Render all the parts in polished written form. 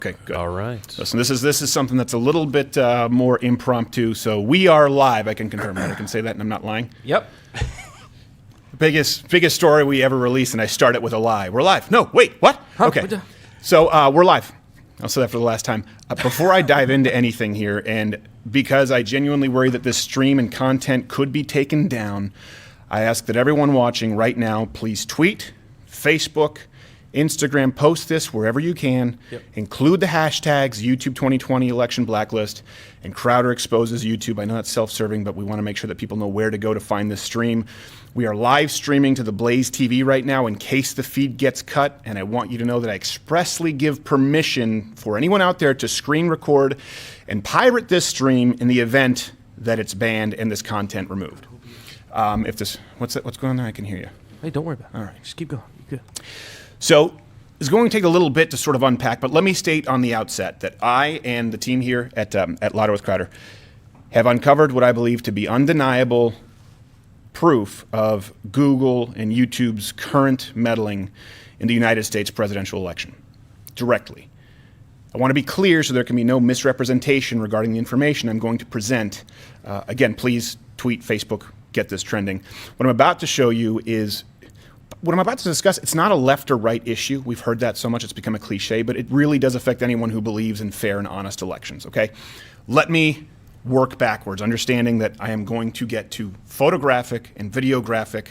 Okay, good. All right. Listen, this is something that's a little bit more impromptu. So we are live. I can confirm that. I can say that, and I'm not lying. Yep. Biggest story we ever released, and I start it with a lie. We're live. No, wait, what? Huh? Okay. So we're live. I'll say that for the last time. Before I dive into anything here, and because I genuinely worry that this stream and content could be taken down, I ask that everyone watching right now please tweet, Facebook, Instagram, post this wherever you can. Yep. Include the hashtags YouTube 2020 election blacklist and Crowder exposes YouTube. I know that's self-serving, but we want to make sure that people know where to go to find this stream. We are live streaming to the Blaze TV right now in case the feed gets cut, and I want you to know that I expressly give permission for anyone out there to screen record and pirate this stream in the event that it's banned and this content removed. What's going on there? I can hear you. Hey, don't worry about it. All right. Just keep going. You're good. So it's going to take a little bit to sort of unpack, but let me state on the outset that I and the team here at Louder with Crowder have uncovered what I believe to be undeniable proof of Google and YouTube's current meddling in the United States presidential election directly. I want to be clear so there can be no misrepresentation regarding the information I'm going to present. Again, please tweet, Facebook, get this trending. What I'm about to show you is what I'm about to discuss. It's not a left or right issue. We've heard that so much it's become a cliche, but it really does affect anyone who believes in fair and honest elections, okay? Let me work backwards, understanding that I am going to get to photographic and videographic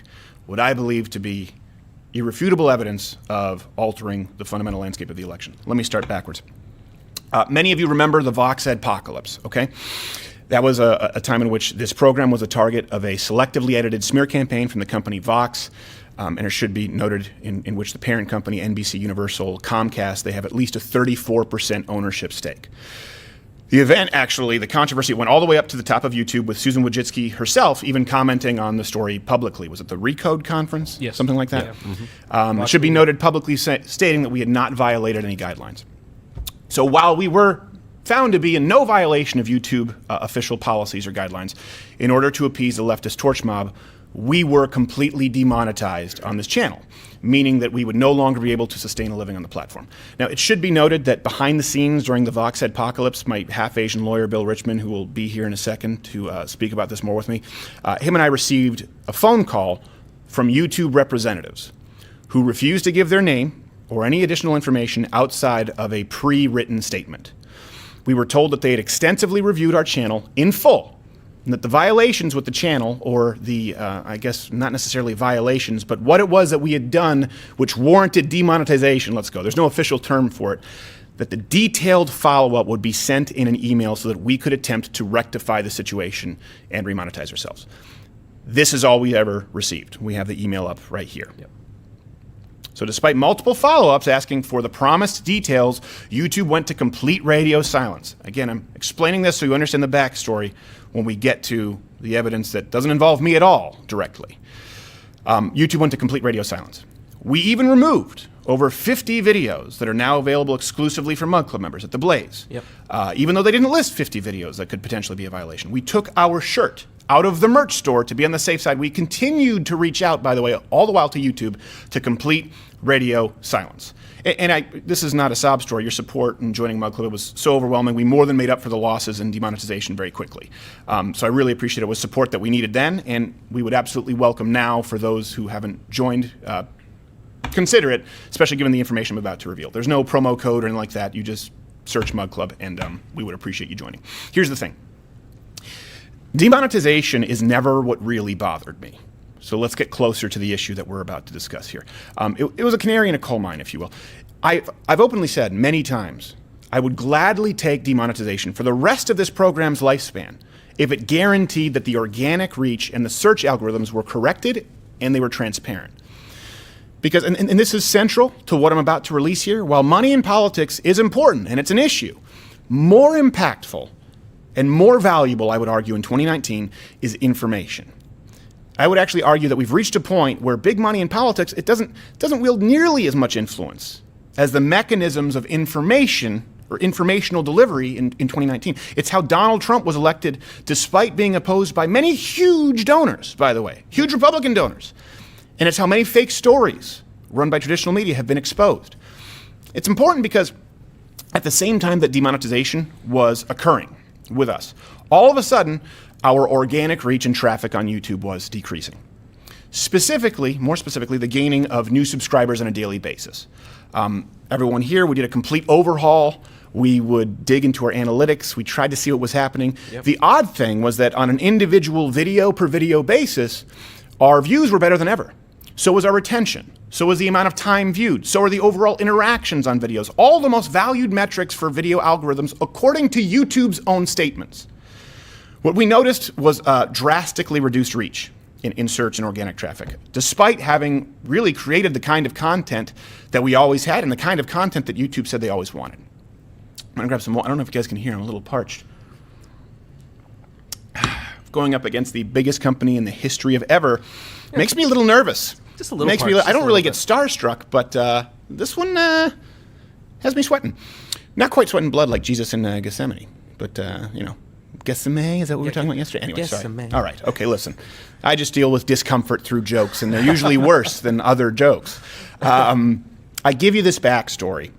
what I believe to be irrefutable evidence of altering the fundamental landscape of the election. Let me start backwards. Many of you remember the Vox apocalypse, okay? That was a time in which this program was a target of a selectively edited smear campaign from the company Vox. And it should be noted in which the parent company, NBC Universal, Comcast, they have at least a 34% ownership stake. The event, actually, the controversy went all the way up to the top of YouTube with Susan Wojcicki herself even commenting on the story publicly. Was it the Recode conference? Yes. Something like that? Yeah. Mm-hmm. It should be noted publicly stating that we had not violated any guidelines. So while we were found to be in no violation of YouTube official policies or guidelines, in order to appease the leftist torch mob, we were completely demonetized on this channel, meaning that we would no longer be able to sustain a living on the platform. Now, it should be noted that behind the scenes during the Vox apocalypse, my half-Asian lawyer, Bill Richmond, who will be here in a second to speak about this more with me, him and I received a phone call from YouTube representatives who refused to give their name or any additional information outside of a pre-written statement. We were told that they had extensively reviewed our channel in full, and that the violations with the channel, or the, I guess not necessarily violations, but what it was that we had done which warranted demonetization, there's no official term for it, that the detailed follow-up would be sent in an email so that we could attempt to rectify the situation and remonetize ourselves. This is all we ever received. We have the email up right here. Yep. So despite multiple follow-ups asking for the promised details, YouTube went to complete radio silence. Again, I'm explaining this so you understand the backstory when we get to the evidence that doesn't involve me at all directly. YouTube went to complete radio silence. We even removed over 50 videos that are now available exclusively for Mug Club members at the Blaze. Yep. Even though they didn't list 50 videos that could potentially be a violation. We took our shirt out of the merch store to be on the safe side. We continued to reach out, by the way, all the while to YouTube to complete radio silence. And this is not a sob story. Your support in joining Mug Club was so overwhelming. We more than made up for the losses and demonetization very quickly. So I really appreciate it. It was support that we needed then, and we would absolutely welcome now for those who haven't joined. Consider it, especially given the information I'm about to reveal. There's no promo code or anything like that. You just search Mug Club, and we would appreciate you joining. Here's the thing. Demonetization is never what really bothered me. So let's get closer to the issue that we're about to discuss here. It was a canary in a coal mine, if you will. I've openly said many times I would gladly take demonetization for the rest of this program's lifespan if it guaranteed that the organic reach and the search algorithms were corrected and they were transparent. Because, and this is central to what I'm about to release here, while money in politics is important and it's an issue, more impactful and more valuable, I would argue, in 2019 is information. I would actually argue that we've reached a point where big money in politics, it doesn't wield nearly as much influence as the mechanisms of information or informational delivery in 2019. It's how Donald Trump was elected despite being opposed by many huge donors, by the way, huge Republican donors. And it's how many fake stories run by traditional media have been exposed. It's important because at the same time that demonetization was occurring with us, all of a sudden, our organic reach and traffic on YouTube was decreasing. More specifically, the gaining of new subscribers on a daily basis. Everyone here, we did a complete overhaul. We would dig into our analytics. We tried to see what was happening. Yep. The odd thing was that on an individual video per video basis, our views were better than ever. So was our retention. So was the amount of time viewed. So are the overall interactions on videos. All the most valued metrics for video algorithms according to YouTube's own statements. What we noticed was drastically reduced reach in search and organic traffic, despite having really created the kind of content that we always had and the kind of content that YouTube said they always wanted. I'm gonna grab some more. I don't know if you guys can hear, I'm a little parched. Going up against the biggest company in the history of ever makes me a little nervous. Just a little parched. I don't really get starstruck, but this one has me sweating. Not quite sweating blood like Jesus in Gethsemane, but Gethsemane, is that what we were talking about yesterday? Anyway, sorry. All right, okay, listen. I just deal with discomfort through jokes, and they're usually worse than other jokes. I give you this backstory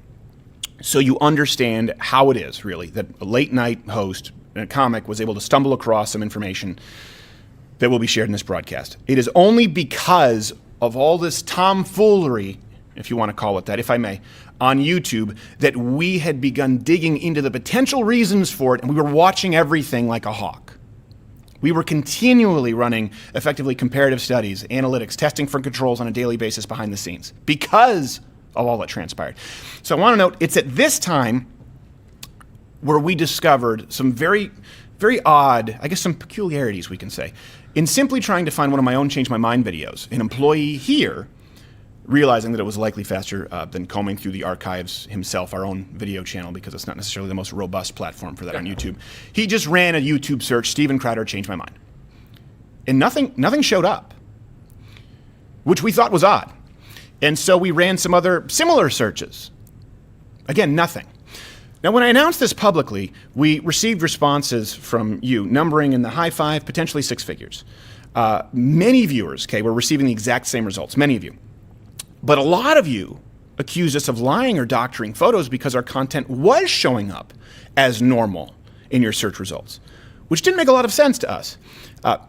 so you understand how it is, really, that a late-night host and a comic was able to stumble across some information that will be shared in this broadcast. It is only because of all this tomfoolery, if you want to call it that, if I may, on YouTube, that we had begun digging into the potential reasons for it, and we were watching everything like a hawk. We were continually running effectively comparative studies, analytics, testing for controls on a daily basis behind the scenes because of all that transpired. So I want to note, it's at this time where we discovered some very, very odd, I guess some peculiarities we can say, in simply trying to find one of my own Change My Mind videos. An employee here, realizing that it was likely faster than combing through the archives himself, our own video channel, because it's not necessarily the most robust platform for that on YouTube. He just ran a YouTube search, Steven Crowder, Change My Mind. And nothing showed up, which we thought was odd. And so we ran some other similar searches. Again, nothing. Now, when I announced this publicly, we received responses from you, numbering in the high five, potentially six figures. Many viewers, were receiving the exact same results, many of you. But a lot of you accused us of lying or doctoring photos because our content was showing up as normal in your search results, which didn't make a lot of sense to us.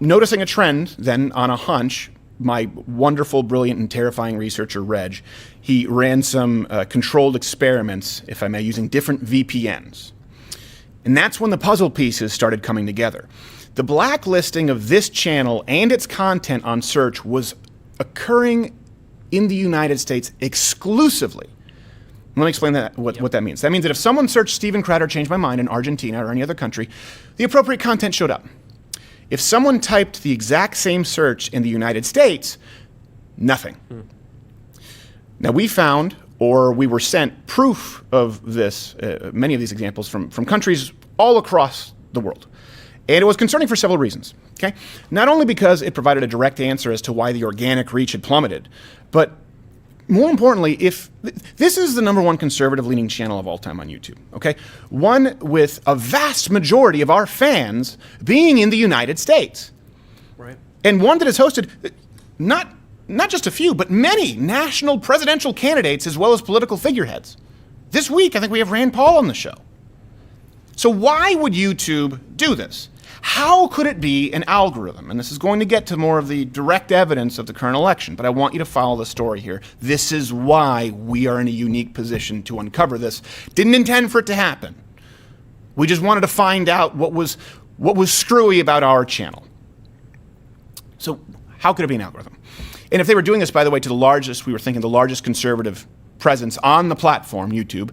Noticing a trend, then on a hunch, my wonderful, brilliant, and terrifying researcher, Reg, he ran some controlled experiments, if I may, using different VPNs. And that's when the puzzle pieces started coming together. The blacklisting of this channel and its content on search was occurring in the United States exclusively. Let me explain what that means. That means that if someone searched Steven Crowder Change My Mind in Argentina or any other country, the appropriate content showed up. If someone typed the exact same search in the United States, nothing. Now we found, or we were sent, proof of this, many of these examples from countries all across the world. And it was concerning for several reasons. Okay? Not only because it provided a direct answer as to why the organic reach had plummeted, but more importantly, if this is the #1 conservative-leaning channel of all time on YouTube, okay? One with a vast majority of our fans being in the United States. Right. And one that has hosted not just a few, but many national presidential candidates as well as political figureheads. This week, I think we have Rand Paul on the show. So why would YouTube do this? How could it be an algorithm? And this is going to get to more of the direct evidence of the current election, but I want you to follow the story here. This is why we are in a unique position to uncover this. Didn't intend for it to happen. We just wanted to find out what was screwy about our channel. So how could it be an algorithm? And if they were doing this, by the way, to the largest conservative presence on the platform, YouTube,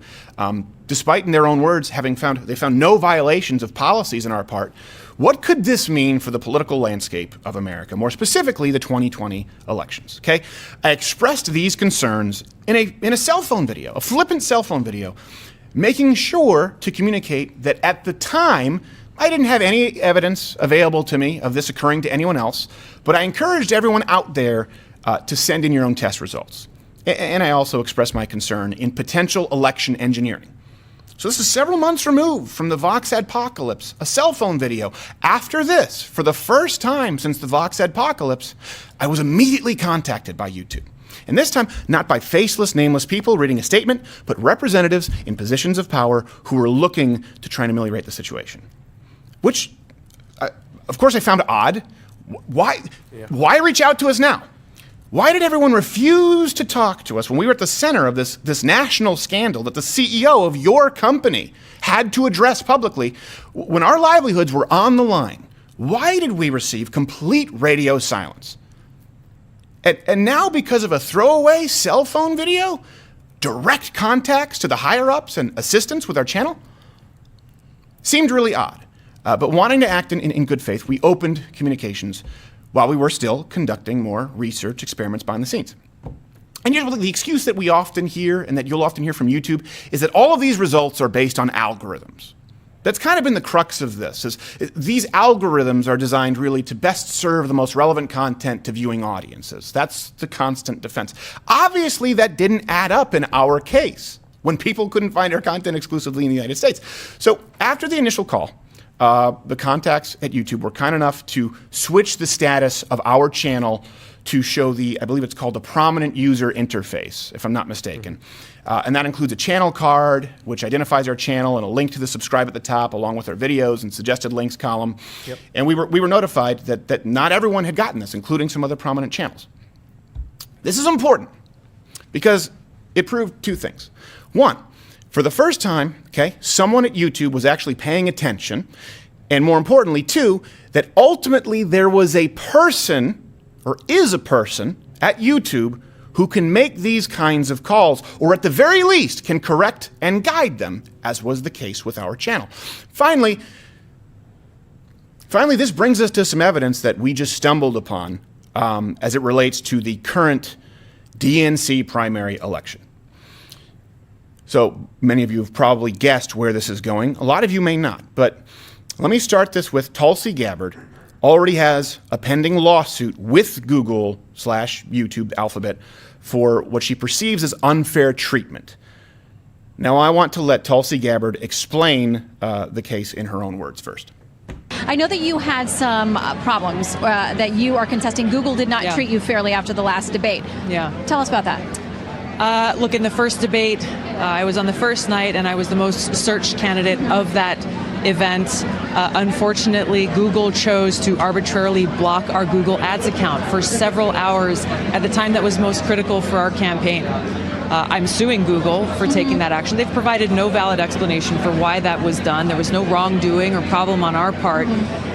despite in their own words they found no violations of policies on our part, what could this mean for the political landscape of America, more specifically the 2020 elections? Okay, I expressed these concerns in a cell phone video, a flippant cell phone video, making sure to communicate that at the time I didn't have any evidence available to me of this occurring to anyone else, but I encouraged everyone out there to send in your own test results. And I also expressed my concern in potential election engineering. So this is several months removed from the Vox adpocalypse, a cell phone video. After this, for the first time since the Vox adpocalypse, I was immediately contacted by YouTube. And this time, not by faceless, nameless people reading a statement, but representatives in positions of power who were looking to try and ameliorate the situation. Which, of course, I found odd. Why reach out to us now? Why did everyone refuse to talk to us when we were at the center of this national scandal that the CEO of your company had to address publicly when our livelihoods were on the line? Why did we receive complete radio silence? And now, because of a throwaway cell phone video, direct contacts to the higher-ups and assistants with our channel? Seemed really odd. But wanting to act in good faith, we opened communications while we were still conducting more research experiments behind the scenes. And usually the excuse that we often hear, and that you'll often hear from YouTube, is that all of these results are based on algorithms. That's kind of been the crux of this, is these algorithms are designed really to best serve the most relevant content to viewing audiences. That's the constant defense. Obviously, that didn't add up in our case, when people couldn't find our content exclusively in the United States. So after the initial call, the contacts at YouTube were kind enough to switch the status of our channel to show I believe it's called the prominent user interface, if I'm not mistaken. And that includes a channel card, which identifies our channel, and a link to the subscribe at the top, along with our videos and suggested links column. Yep. And we were notified that not everyone had gotten this, including some other prominent channels. This is important because it proved two things. One, for the first time, someone at YouTube was actually paying attention, and more importantly, two, that ultimately there was a person, or is a person, at YouTube who can make these kinds of calls, or at the very least can correct and guide them, as was the case with our channel. Finally, this brings us to some evidence that we just stumbled upon as it relates to the current DNC primary election. So many of you have probably guessed where this is going. A lot of you may not, but let me start this with Tulsi Gabbard already has a pending lawsuit with Google/YouTube Alphabet for what she perceives as unfair treatment. Now I want to let Tulsi Gabbard explain the case in her own words first. I know that you had some problems that you are contesting. Google did not treat you fairly after the last debate. Yeah. Tell us about that. Look, in the first debate, I was on the first night and I was the most searched candidate of that event. Unfortunately, Google chose to arbitrarily block our Google Ads account for several hours at the time that was most critical for our campaign. I'm suing Google for taking that action. They've provided no valid explanation for why that was done. There was no wrongdoing or problem on our part,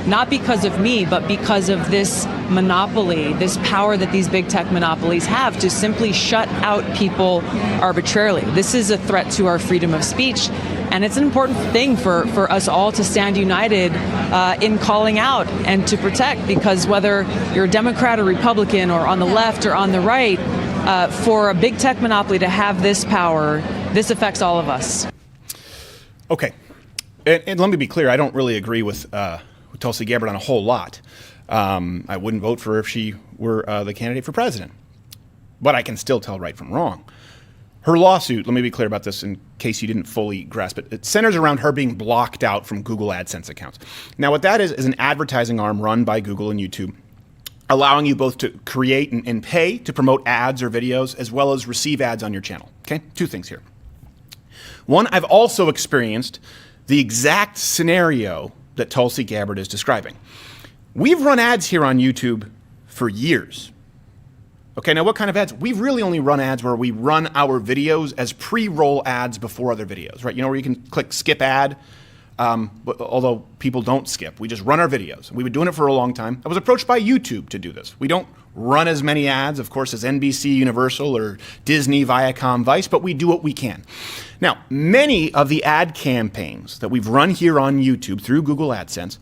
not because of me, but because of this monopoly, this power that these big tech monopolies have to simply shut out people arbitrarily. This is a threat to our freedom of speech, and it's an important thing for us all to stand united in calling out and to protect, because whether you're a Democrat or Republican or on the left or on the right, for a big tech monopoly to have this power, this affects all of us. Okay, and let me be clear, I don't really agree with Tulsi Gabbard on a whole lot. I wouldn't vote for her if she were the candidate for president. But I can still tell right from wrong. Her lawsuit, let me be clear about this in case you didn't fully grasp it, it centers around her being blocked out from Google AdSense accounts. Now what that is an advertising arm run by Google and YouTube, allowing you both to create and pay to promote ads or videos, as well as receive ads on your channel. Okay, two things here. One, I've also experienced the exact scenario that Tulsi Gabbard is describing. We've run ads here on YouTube for years. Okay, now what kind of ads? We've really only run ads where we run our videos as pre-roll ads before other videos, right? You know, where you can click skip ad, although people don't skip. We just run our videos. We've been doing it for a long time. I was approached by YouTube to do this. We don't run as many ads, of course, as NBC, Universal, or Disney, Viacom, Vice, but we do what we can. Now, many of the ad campaigns that we've run here on YouTube through Google AdSense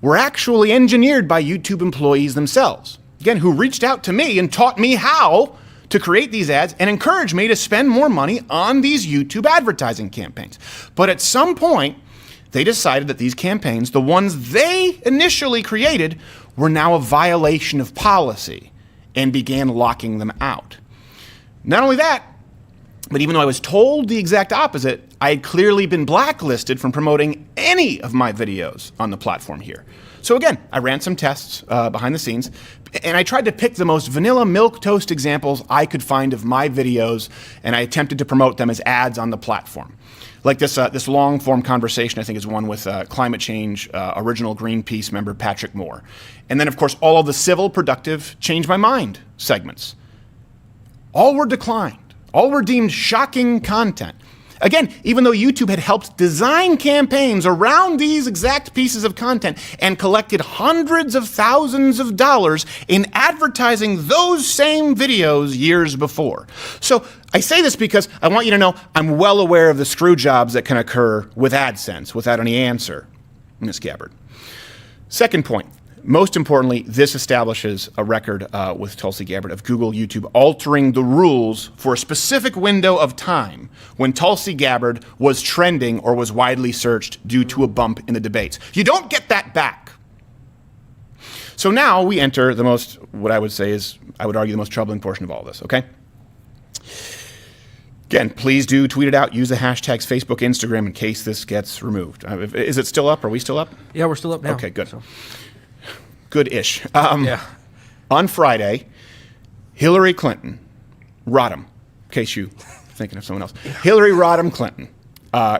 were actually engineered by YouTube employees themselves, again, who reached out to me and taught me how to create these ads and encouraged me to spend more money on these YouTube advertising campaigns. But at some point, they decided that these campaigns, the ones they initially created, were now a violation of policy and began locking them out. Not only that, but even though I was told the exact opposite, I had clearly been blacklisted from promoting any of my videos on the platform here. So again, I ran some tests behind the scenes, and I tried to pick the most vanilla milquetoast examples I could find of my videos, and I attempted to promote them as ads on the platform. Like this long-form conversation, I think, is one with climate change original Greenpeace member Patrick Moore. And then, of course, all of the civil, productive, change my mind segments. All were declined. All were deemed shocking content. Again, even though YouTube had helped design campaigns around these exact pieces of content and collected hundreds of thousands of dollars in advertising those same videos years before. So I say this because I want you to know I'm well aware of the screw jobs that can occur with AdSense without any answer, Ms. Gabbard. Second point. Most importantly, this establishes a record with Tulsi Gabbard of Google, YouTube altering the rules for a specific window of time when Tulsi Gabbard was trending or was widely searched due to a bump in the debates. You don't get that back. So now we enter the most, what I would say is, I would argue, the most troubling portion of all this, okay? Again, please do tweet it out. Use the hashtags Facebook, Instagram in case this gets removed. Is it still up? Are we still up? Yeah, we're still up now. Okay, good. So. Good-ish. Yeah. On Friday, Hillary Clinton, Rodham, in case you're thinking of someone else, Hillary Rodham Clinton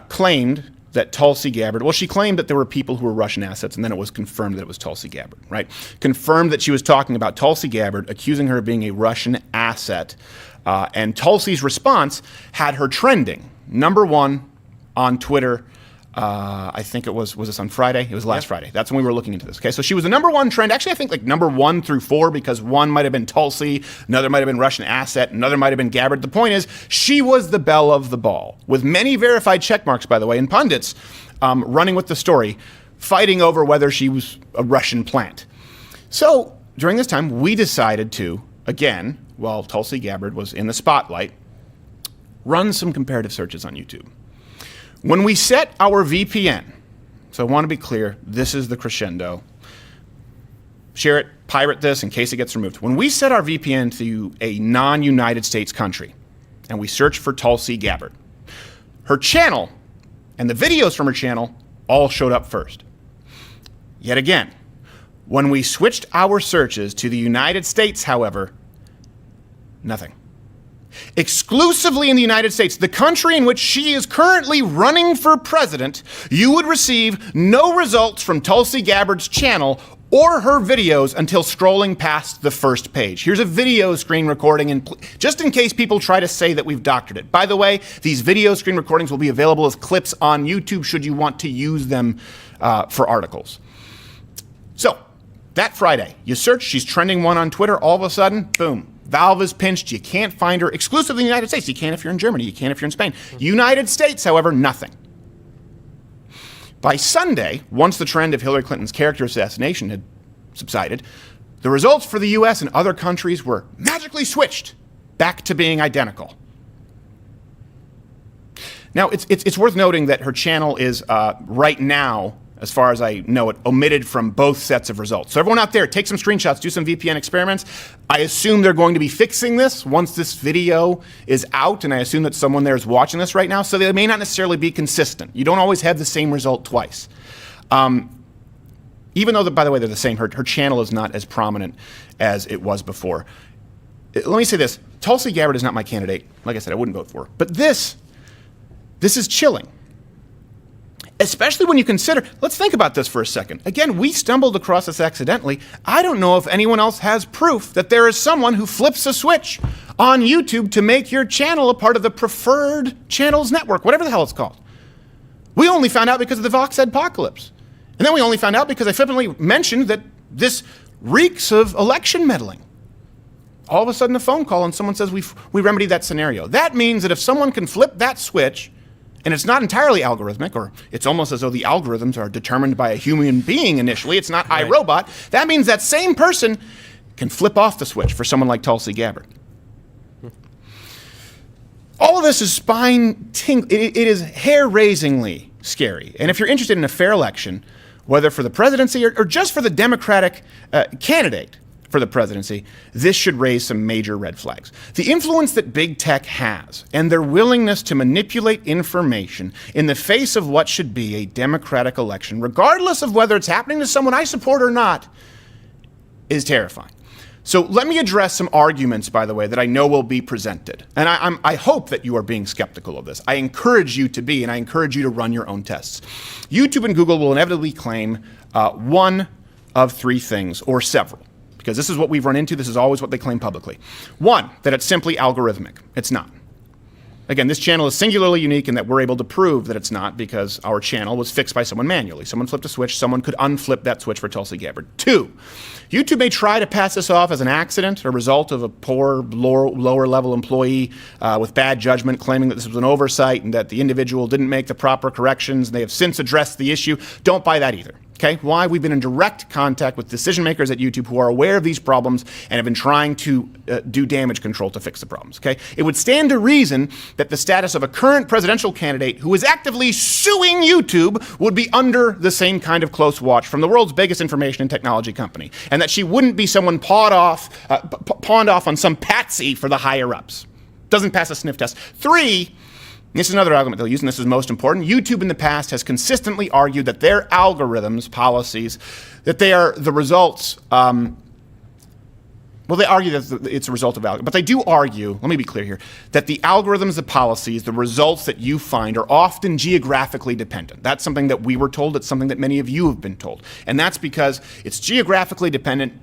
claimed that Tulsi Gabbard, well, she claimed that there were people who were Russian assets, and then it was confirmed that it was Tulsi Gabbard, right? Confirmed that she was talking about Tulsi Gabbard, accusing her of being a Russian asset, and Tulsi's response had her trending, #1 on Twitter. I think was this on Friday? It was last Friday. That's when we were looking into this. Okay, so she was the #1 trend. Actually, I think like #1 through 4, because one might have been Tulsi, another might have been Russian asset, another might have been Gabbard. The point is, she was the belle of the ball, with many verified check marks, by the way, and pundits running with the story, fighting over whether she was a Russian plant. So during this time, we decided to, again, while Tulsi Gabbard was in the spotlight, run some comparative searches on YouTube. When we set our VPN, so I want to be clear, this is the crescendo. Share it, pirate this in case it gets removed. When we set our VPN to a non-United States country, and we search for Tulsi Gabbard, her channel and the videos from her channel all showed up first. Yet again, when we switched our searches to the United States, however, nothing. Exclusively in the United States, the country in which she is currently running for president, you would receive no results from Tulsi Gabbard's channel or her videos until scrolling past the first page. Here's a video screen recording, and just in case people try to say that we've doctored it. By the way, these video screen recordings will be available as clips on YouTube should you want to use them for articles. So, that Friday, you search, she's trending 1 on Twitter, all of a sudden, boom. Valve is pinched. You can't find her exclusively in the United States. You can if you're in Germany. You can if you're in Spain. United States, however, nothing. By Sunday, once the trend of Hillary Clinton's character assassination had subsided, the results for the U.S. and other countries were magically switched back to being identical. Now, it's worth noting that her channel is right now, as far as I know it, omitted from both sets of results. So everyone out there, take some screenshots, do some VPN experiments. I assume they're going to be fixing this once this video is out, and I assume that someone there is watching this right now, so they may not necessarily be consistent. You don't always have the same result twice. Even though, by the way, they're the same, her channel is not as prominent as it was before. Let me say this. Tulsi Gabbard is not my candidate. Like I said, I wouldn't vote for her. But this is chilling. Especially when you consider, let's think about this for a second. Again, we stumbled across this accidentally. I don't know if anyone else has proof that there is someone who flips a switch on YouTube to make your channel a part of the preferred channels network, whatever the hell it's called. We only found out because of the Vox Adpocalypse. And then we only found out because I flippantly mentioned that this reeks of election meddling. All of a sudden a phone call and someone says we remedied that scenario. That means that if someone can flip that switch, and it's not entirely algorithmic, or it's almost as though the algorithms are determined by a human being initially. It's not iRobot. That means that same person can flip off the switch for someone like Tulsi Gabbard. All of this is spine-tingling. It is hair-raisingly scary. And if you're interested in a fair election, whether for the presidency or just for the Democratic candidate, for the presidency, this should raise some major red flags. The influence that big tech has and their willingness to manipulate information in the face of what should be a democratic election, regardless of whether it's happening to someone I support or not, is terrifying. So let me address some arguments, by the way, that I know will be presented. And I hope that you are being skeptical of this. I encourage you to be, and I encourage you to run your own tests. YouTube and Google will inevitably claim one of three things, or several, because this is what we've run into. This is always what they claim publicly. One, that it's simply algorithmic. It's not. Again, this channel is singularly unique in that we're able to prove that it's not because our channel was fixed by someone manually. Someone flipped a switch. Someone could unflip that switch for Tulsi Gabbard. Two, YouTube may try to pass this off as an accident, a result of a poor, lower-level employee with bad judgment, claiming that this was an oversight and that the individual didn't make the proper corrections. They have since addressed the issue. Don't buy that either. Okay, why? We've been in direct contact with decision makers at YouTube who are aware of these problems and have been trying to do damage control to fix the problems. Okay, it would stand to reason that the status of a current presidential candidate who is actively suing YouTube would be under the same kind of close watch from the world's biggest information and technology company, and that she wouldn't be someone pawned off on some patsy for the higher ups. Doesn't pass a sniff test. Three. This is another argument they'll use, and this is most important. YouTube in the past has consistently argued that their algorithms, policies, that they are the results, well, they argue that it's a result of algorithms, but they do argue, let me be clear here, that the algorithms, the policies, the results that you find are often geographically dependent. That's something that we were told. It's something that many of you have been told. And that's because it's geographically dependent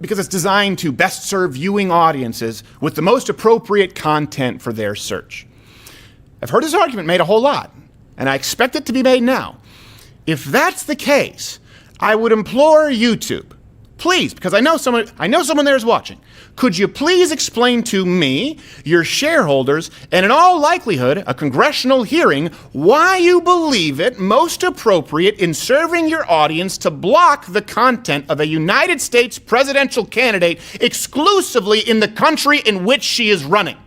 because it's designed to best serve viewing audiences with the most appropriate content for their search. I've heard this argument made a whole lot, and I expect it to be made now. If that's the case, I would implore YouTube, please, because I know someone there is watching, could you please explain to me, your shareholders, and in all likelihood, a congressional hearing, why you believe it most appropriate in serving your audience to block the content of a United States presidential candidate exclusively in the country in which she is running?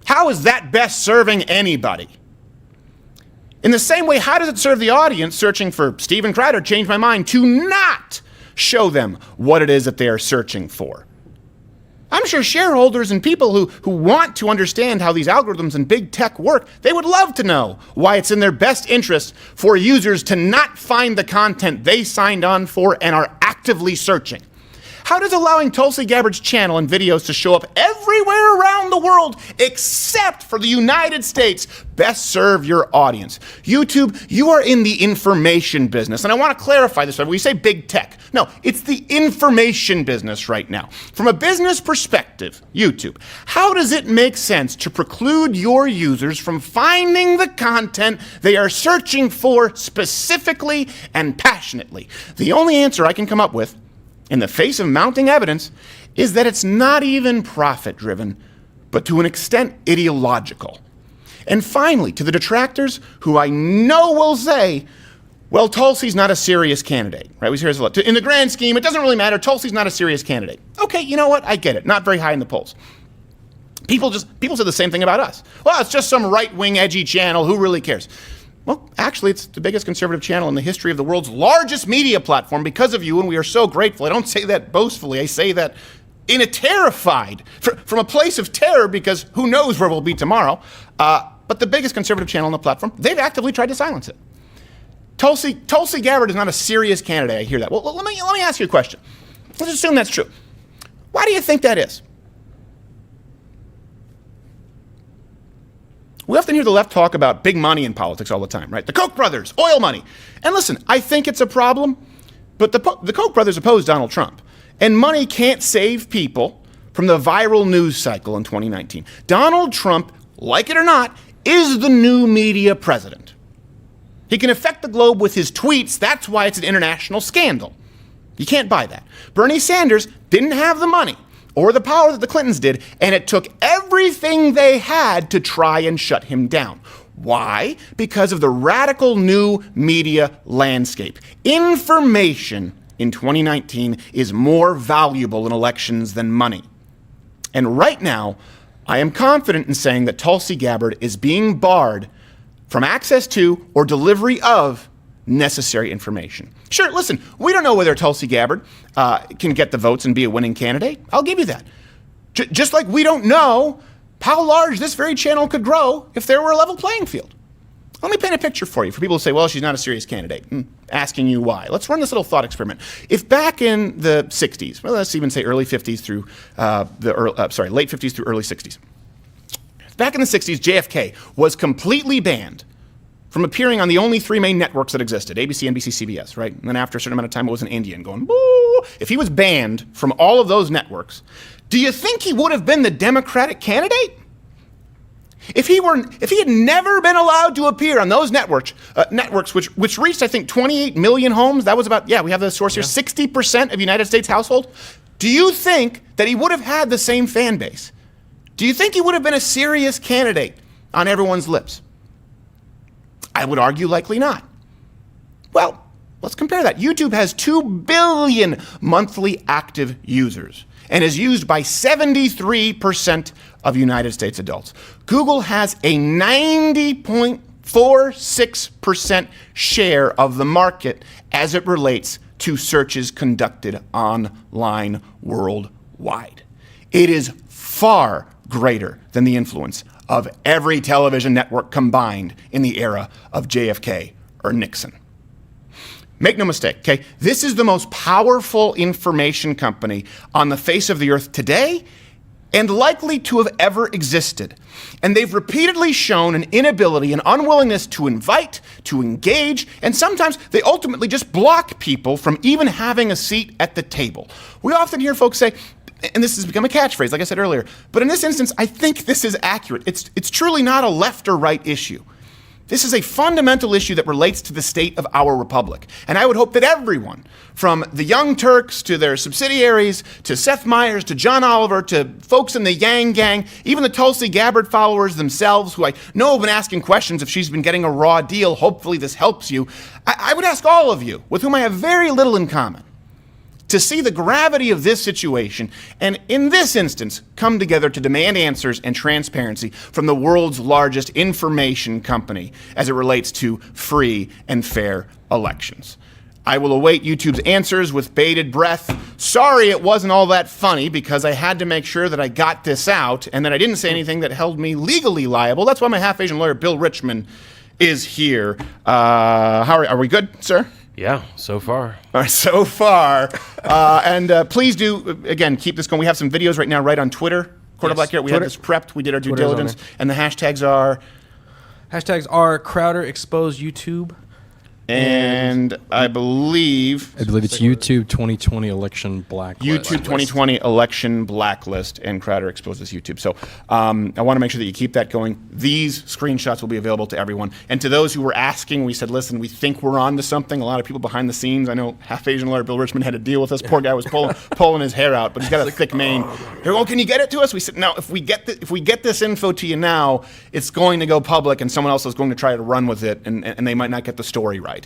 How is that best serving anybody? In the same way, how does it serve the audience searching for Steven Crowder, Change My Mind, to not show them what it is that they are searching for? I'm sure shareholders and people who want to understand how these algorithms and big tech work, they would love to know why it's in their best interest for users to not find the content they signed on for and are actively searching. How does allowing Tulsi Gabbard's channel and videos to show up everywhere around the world except for the United States best serve your audience? YouTube, you are in the information business. And I want to clarify this. We say big tech. No, it's the information business right now. From a business perspective, YouTube, how does it make sense to preclude your users from finding the content they are searching for specifically and passionately? The only answer I can come up with, in the face of mounting evidence, is that it's not even profit-driven, but to an extent ideological. And finally, to the detractors who I know will say, well, Tulsi's not a serious candidate, right? We hear this a lot. In the grand scheme, it doesn't really matter. Tulsi's not a serious candidate. Okay, you know what? I get it. Not very high in the polls. People say the same thing about us. Well, it's just some right-wing edgy channel. Who really cares? Well, actually, it's the biggest conservative channel in the history of the world's largest media platform because of you, and we are so grateful. I don't say that boastfully. I say that in a terrified, from a place of terror, because who knows where we'll be tomorrow. But the biggest conservative channel on the platform, they've actively tried to silence it. Tulsi Gabbard is not a serious candidate. I hear that. Well, let me ask you a question. Let's assume that's true. Why do you think that is? We often hear the left talk about big money in politics all the time, right? The Koch brothers, oil money. And listen, I think it's a problem, but the Koch brothers opposed Donald Trump. And money can't save people from the viral news cycle in 2019. Donald Trump, like it or not, is the new media president. He can affect the globe with his tweets. That's why it's an international scandal. You can't buy that. Bernie Sanders didn't have the money or the power that the Clintons did, and it took everything they had to try and shut him down. Why? Because of the radical new media landscape. Information in 2019 is more valuable in elections than money. And right now, I am confident in saying that Tulsi Gabbard is being barred from access to or delivery of necessary information. Sure, listen, we don't know whether Tulsi Gabbard can get the votes and be a winning candidate. I'll give you that. Just like we don't know how large this very channel could grow if there were a level playing field. Let me paint a picture for you, for people who say, well, she's not a serious candidate. Asking you why. Let's run this little thought experiment. If back in the 60s, well, let's even say early 50s through late 50s through early 60s. Back in the 60s, JFK was completely banned from appearing on the only three main networks that existed, ABC, NBC, CBS, right? And then after a certain amount of time, it was an Indian going, boo! If he was banned from all of those networks, do you think he would have been the Democratic candidate? If he had never been allowed to appear on those networks which reached, I think, 28 million homes, that was about, we have the source here, 60% of United States households, do you think that he would have had the same fan base? Do you think he would have been a serious candidate on everyone's lips? I would argue likely not. Well, let's compare that. YouTube has 2 billion monthly active users and is used by 73% of United States adults. Google has a 90.46% share of the market as it relates to searches conducted online worldwide. It is far greater than the influence of every television network combined in the era of JFK or Nixon. Make no mistake, okay? This is the most powerful information company on the face of the earth today and likely to have ever existed. And they've repeatedly shown an inability, an unwillingness to invite, to engage, and sometimes they ultimately just block people from even having a seat at the table. We often hear folks say, and this has become a catchphrase, like I said earlier, but in this instance, I think this is accurate. It's truly not a left or right issue. This is a fundamental issue that relates to the state of our republic. And I would hope that everyone, from the Young Turks to their subsidiaries, to Seth Meyers, to John Oliver, to folks in the Yang Gang, even the Tulsi Gabbard followers themselves, who I know have been asking questions if she's been getting a raw deal, hopefully this helps you. I would ask all of you, with whom I have very little in common, to see the gravity of this situation, and in this instance, come together to demand answers and transparency from the world's largest information company as it relates to free and fair elections. I will await YouTube's answers with bated breath. Sorry it wasn't all that funny because I had to make sure that I got this out and that I didn't say anything that held me legally liable. That's why my half-Asian lawyer, Bill Richmond, is here. Are we good, sir? Yeah, so far. All right, so far. And please do, again, keep this going. We have some videos right now right on Twitter. Quarter Black Garrett, we had this prepped. We did our due Twitter's diligence. And the hashtags are? Hashtags Crowder Expose YouTube. And I believe it's YouTube 2020 election blacklist. YouTube 2020 election blacklist, and Crowder exposes YouTube. So I want to make sure that you keep that going. These screenshots will be available to everyone. And to those who were asking, we said, listen, we think we're on to something. A lot of people behind the scenes. I know half-Asian lawyer Bill Richmond had to deal with this. Poor guy was pulling his hair out, but he's got a thick mane. Oh, can you get it to us? We said, no, if we get this info to you now, it's going to go public, and someone else is going to try to run with it, and they might not get the story right.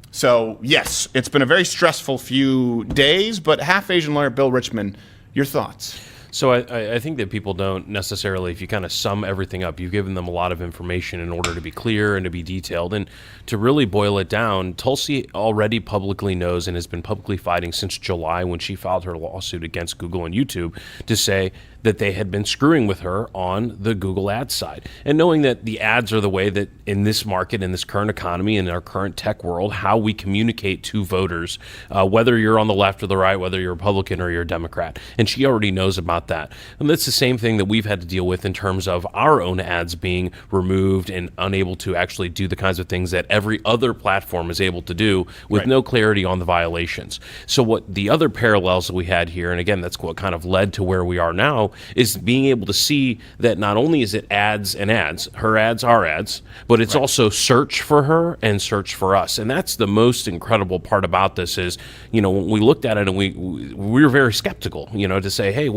So, yes, it's been a very stressful few days, but half-Asian lawyer Bill Richmond, your thoughts? So I think that people don't necessarily, if you kind of sum everything up, you've given them a lot of information in order to be clear and to be detailed. And to really boil it down, Tulsi already publicly knows and has been publicly fighting since July when she filed her lawsuit against Google and YouTube to say that they had been screwing with her on the Google ads side. And knowing that the ads are the way that in this market, in this current economy, in our current tech world, how we communicate to voters, whether you're on the left or the right, whether you're Republican or you're a Democrat. And she already knows about that. And that's the same thing that we've had to deal with in terms of our own ads being removed and unable to actually do the kinds of things that every other platform is able to do with no clarity on the violations. So what the other parallels that we had here, and again, that's what kind of led to where we are now, is being able to see that not only is it ads and ads, her ads are ads, but it's also search for her and search for us. And that's the most incredible part about this is, when we looked at it and we were very skeptical, to say, hey,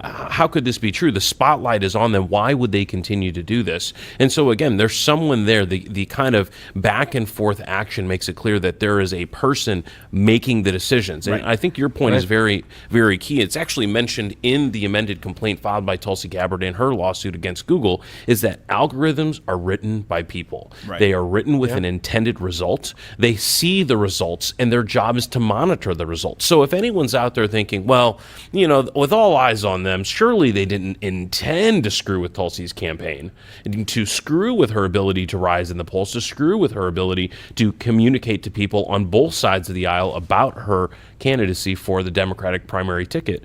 how could this be true? The spotlight is on them. Why would they continue to do this? And so again, there's someone there. The kind of back and forth action makes it clear that there is a person making the decisions. And I think your point is very, very key. It's actually mentioned in the amended amended complaint filed by Tulsi Gabbard in her lawsuit against Google is that algorithms are written by people. Right. They are written with an intended result. They see the results, and their job is to monitor the results. So if anyone's out there thinking, well, with all eyes on them, surely they didn't intend to screw with Tulsi's campaign, and to screw with her ability to rise in the polls, to screw with her ability to communicate to people on both sides of the aisle about her candidacy for the Democratic primary ticket.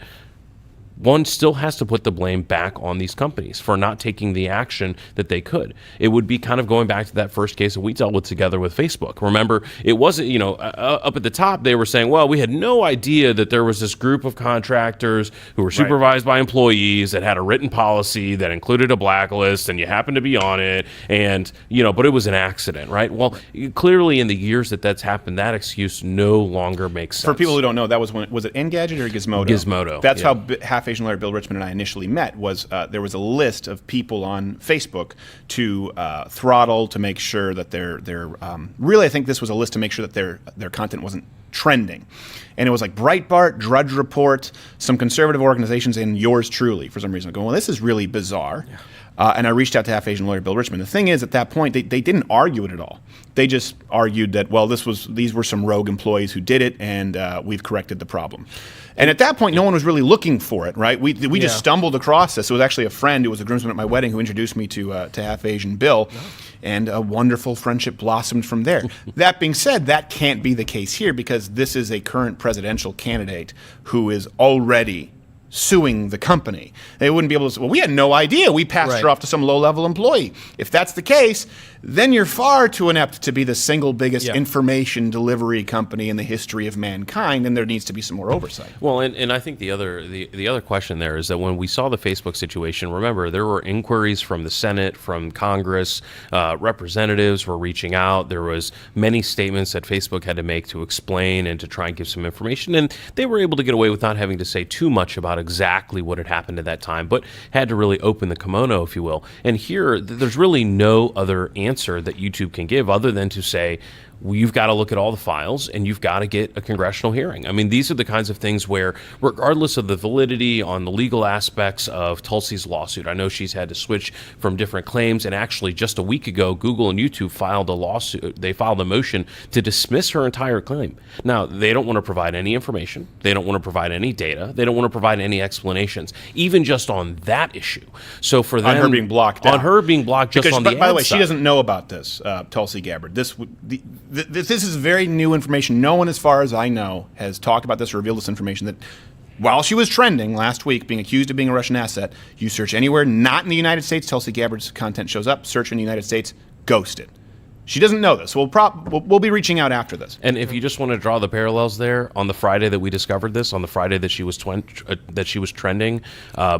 One still has to put the blame back on these companies for not taking the action that they could. It would be kind of going back to that first case that we dealt with together with Facebook. Remember, it wasn't, up at the top, they were saying, well, we had no idea that there was this group of contractors who were supervised by employees that had a written policy that included a blacklist, and you happened to be on it, and, but it was an accident, right? Well, clearly in the years that's happened, that excuse no longer makes sense. For people who don't know, that was was it Engadget or Gizmodo? Gizmodo. That's how Half Asian lawyer Bill Richmond and I initially met. Was there was a list of people on Facebook to throttle, to make sure that their really, I think this was a list to make sure that their content wasn't trending. And it was like Breitbart, Drudge Report, some conservative organizations, and yours truly, for some reason. I'm going, well, this is really bizarre. Yeah. And I reached out to Half Asian lawyer Bill Richmond. The thing is, at that point, they didn't argue it at all. They just argued that, well, these were some rogue employees who did it, and we've corrected the problem. And at that point, no one was really looking for it, right? We just stumbled across this. It was actually a friend who was a groomsman at my wedding who introduced me to Half Asian Bill, and a wonderful friendship blossomed from there. That being said, that can't be the case here, because this is a current presidential candidate who is already suing the company. They wouldn't be able to say, well, we had no idea. We passed her off to some low-level employee. If that's the case, then you're far too inept to be the single biggest information delivery company in the history of mankind, and there needs to be some more oversight. Well, and I think the other question there is that when we saw the Facebook situation, remember, there were inquiries from the Senate, from Congress, representatives were reaching out. There was many statements that Facebook had to make to explain and to try and give some information, and they were able to get away with not having to say too much about exactly what had happened at that time, but had to really open the kimono, if you will. And here, there's really no other answer that YouTube can give other than to say, well, you've got to look at all the files, and you've got to get a congressional hearing. I mean, these are the kinds of things where, regardless of the validity on the legal aspects of Tulsi's lawsuit, I know she's had to switch from different claims, and actually just a week ago, Google and YouTube filed a lawsuit. They filed a motion to dismiss her entire claim. Now, they don't want to provide any information. They don't want to provide any data. They don't want to provide any explanations, even just on that issue. So for them, on her being blocked out. On her being blocked just on the ad by the way, side. she doesn't know about this, Tulsi Gabbard. This is very new information. No one, as far as I know, has talked about this or revealed this information, that while she was trending last week, being accused of being a Russian asset, you search anywhere not in the United States, Tulsi Gabbard's content shows up. Search in the United States, ghosted. She doesn't know this. We'll be reaching out after this. And if you just want to draw the parallels there, on the Friday that we discovered this, on the Friday that she was trending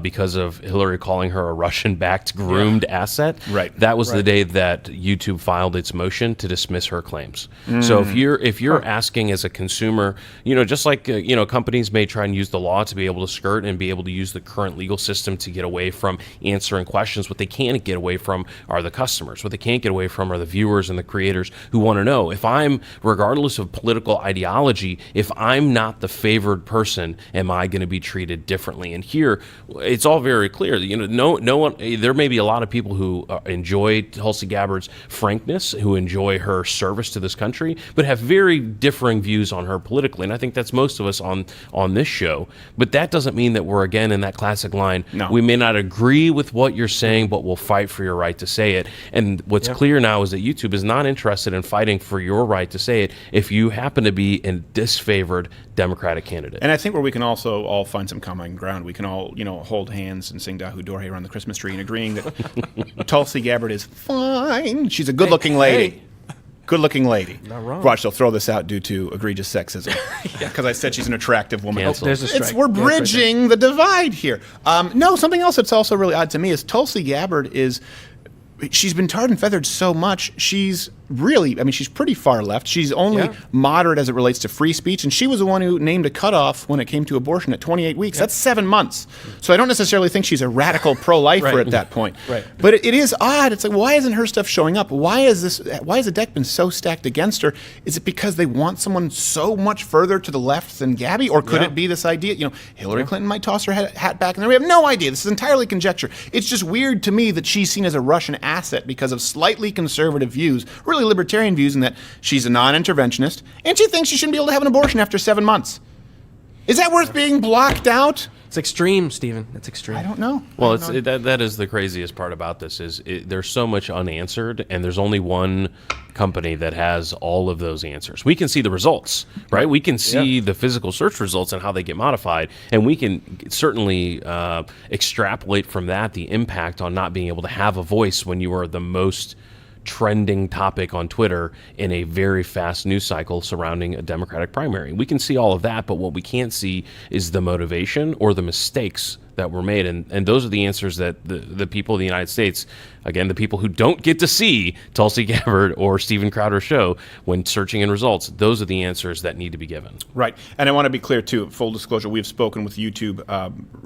because of Hillary calling her a Russian-backed groomed asset, that was the day that YouTube filed its motion to dismiss her claims. So if you're asking as a consumer, just like companies may try and use the law to be able to skirt and be able to use the current legal system to get away from answering questions, what they can't get away from are the customers. What they can't get away from are the viewers and the creators who want to know, if I'm, regardless of political ideology, if I'm not the favored person, am I going to be treated differently? And here, it's all very clear. No one. There may be a lot of people who enjoy Tulsi Gabbard's frankness, who enjoy her service to this country, but have very differing views on her politically. And I think that's most of us on this show. But that doesn't mean that we're again in that classic line. No. We may not agree with what you're saying, but we'll fight for your right to say it. And what's clear now is that YouTube is not interested in fighting for your right to say it if you happen to be a disfavored Democratic candidate. And I think where we can also all find some common ground, we can all, hold hands and sing Dahu Dorhe around the Christmas tree and agreeing that Tulsi Gabbard is fine. She's a good-looking lady. Hey. Good-looking lady. Not wrong. Watch, they'll throw this out due to egregious sexism. Because I said she's an attractive woman. Cancel. There's a strike. We're bridging the divide here. No, something else that's also really odd to me is Tulsi Gabbard she's been tarred and feathered so much, she's really, I mean, she's pretty far left. She's only moderate as it relates to free speech, and she was the one who named a cutoff when it came to abortion at 28 weeks. That's 7 months. So I don't necessarily think she's a radical pro-lifer at that point. Right. But it is odd. It's like, why isn't her stuff showing up? Why has the deck been so stacked against her? Is it because they want someone so much further to the left than Gabby? Or could it be this idea, Hillary Clinton might toss her hat back, and then we have no idea. This is entirely conjecture. It's just weird to me that she's seen as a Russian asset because of slightly conservative views, really libertarian views, in that she's a non-interventionist, and she thinks she shouldn't be able to have an abortion after 7 months. Is that worth being blocked out? It's extreme, Stephen. It's extreme. I don't know. Well, that is the craziest part about this is there's so much unanswered, and there's only one company that has all of those answers. We can see the results, right? We can see the physical search results and how they get modified, and we can certainly extrapolate from that the impact on not being able to have a voice when you are the most trending topic on Twitter in a very fast news cycle surrounding a Democratic primary. We can see all of that, but what we can't see is the motivation or the mistakes that were made. And those are the answers that the people of the United States, again, the people who don't get to see Tulsi Gabbard or Steven Crowder's show when searching in results, those are the answers that need to be given. Right. And I want to be clear, too, full disclosure, we have spoken with YouTube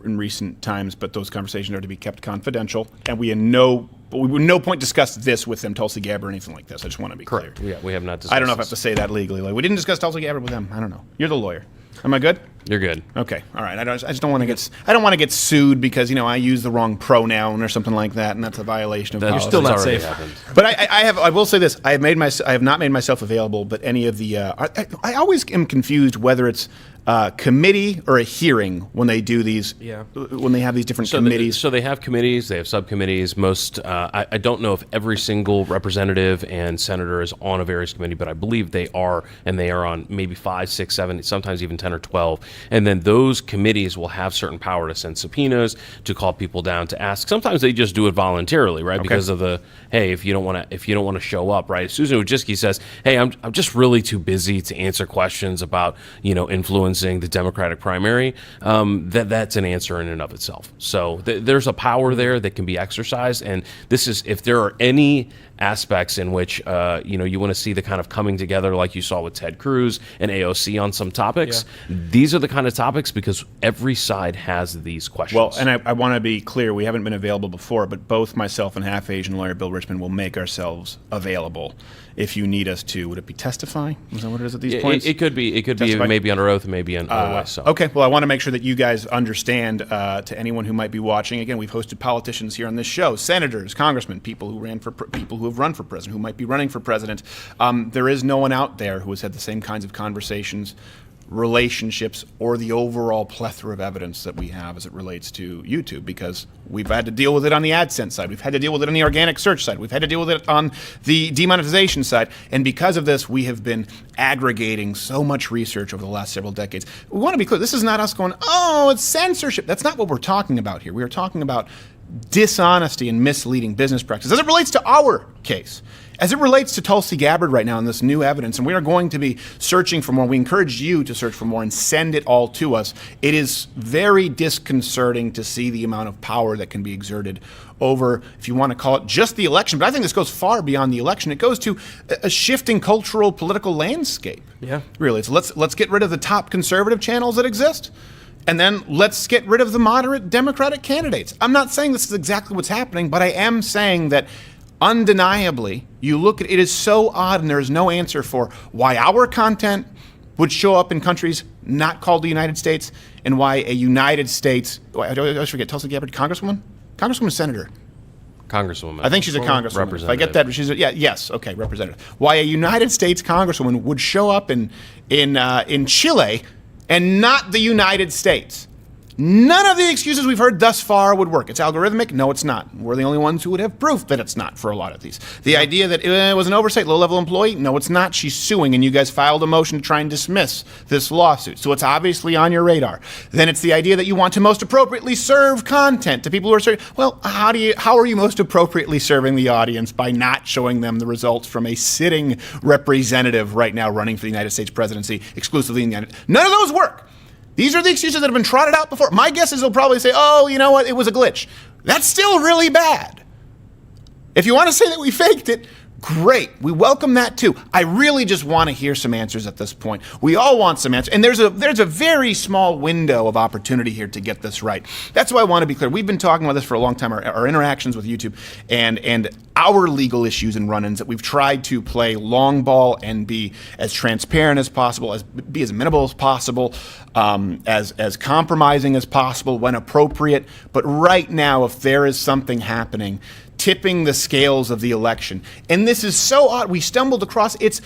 in recent times, but those conversations are to be kept confidential, and we would no point discuss this with them, Tulsi Gabbard, or anything like this. I just want to be clear. Yeah, we have not discussed I don't know if I have to say that legally. Like, we didn't discuss Tulsi Gabbard with them. I don't know. You're the lawyer. Am I good? You're good. Okay. All right. I just don't want to get. I don't want to get sued because I use the wrong pronoun or something like that, and that's a violation of policy. You're still not already safe. happened. But I will say this: I have not made myself available. But any of the, I always am confused whether it's committee or a hearing when they do these. Yeah. When they have these different committees. So they have committees, they have subcommittees. Most, I don't know if every single representative and senator is on a various committee, but I believe they are, and they are on maybe 5, 6, 7, sometimes even 10 or 12. And then those committees will have certain power to send subpoenas, to call people down, to ask. Sometimes they just do it voluntarily, right? Okay. Because of hey, if you don't want to show up, right? Susan Wojcicki says, hey, I'm just really too busy to answer questions about influencing the Democratic primary. That's an answer in and of itself. So there's a power there that can be exercised, and this is, if there are any aspects in which you want to see the kind of coming together like you saw with Ted Cruz and AOC on some topics. These are the kind of topics because every side has these questions. Well, and I want to be clear, we haven't been available before, but both myself and half-Asian lawyer Bill Richmond will make ourselves available if you need us to. Would it be testify? Is that what it is at these points? It could be. It could Testify? be maybe under oath and maybe otherwise. So. Okay. Well, I want to make sure that you guys understand, to anyone who might be watching. Again, we've hosted politicians here on this show, senators, congressmen, people who have run for president, who might be running for president. There is no one out there who has had the same kinds of conversations, relationships, or the overall plethora of evidence that we have as it relates to YouTube, because we've had to deal with it on the AdSense side, we've had to deal with it on the organic search side, we've had to deal with it on the demonetization side, and because of this, we have been aggregating so much research over the last several decades. We want to be clear, this is not us going, oh, it's censorship. That's not what we're talking about here. We are talking about dishonesty and misleading business practices as it relates to our case. As it relates to Tulsi Gabbard right now and this new evidence, and we are going to be searching for more. We encourage you to search for more and send it all to us. It is very disconcerting to see the amount of power that can be exerted over, if you want to call it just the election, but I think this goes far beyond the election. It goes to a shifting cultural political landscape. Yeah. Really. So let's get rid of the top conservative channels that exist. And then let's get rid of the moderate Democratic candidates. I'm not saying this is exactly what's happening, but I am saying that undeniably, you look at it, is so odd, and there is no answer for why our content would show up in countries not called the United States, and why a United States, I always forget, Tulsi Gabbard, Congresswoman, Senator. Congresswoman. I think she's a congresswoman. Representative. If I get that, she's yes, okay, representative. Why a United States congresswoman would show up in Chile and not the United States. None of the excuses we've heard thus far would work. It's algorithmic? No, it's not. We're the only ones who would have proof that it's not for a lot of these. The idea that it was an oversight, low-level employee? No, it's not. She's suing, and you guys filed a motion to try and dismiss this lawsuit. So it's obviously on your radar. Then it's the idea that you want to most appropriately serve content to people who are serving. Well, how are you most appropriately serving the audience by not showing them the results from a sitting representative right now running for the United States presidency exclusively in the United States? None of those work. These are the excuses that have been trotted out before. My guess is they'll probably say, oh, you know what, it was a glitch. That's still really bad. If you want to say that we faked it, Great. We welcome that too. I really just want to hear some answers at this point. We all want some answers. And there's a very small window of opportunity here to get this right. That's why I want to be clear. We've been talking about this for a long time, our interactions with YouTube and our legal issues and run-ins, that we've tried to play long ball and be as transparent as possible, be as amenable as possible, as compromising as possible when appropriate. But right now, if there is something happening tipping the scales of the election. And this is so odd. We stumbled across it's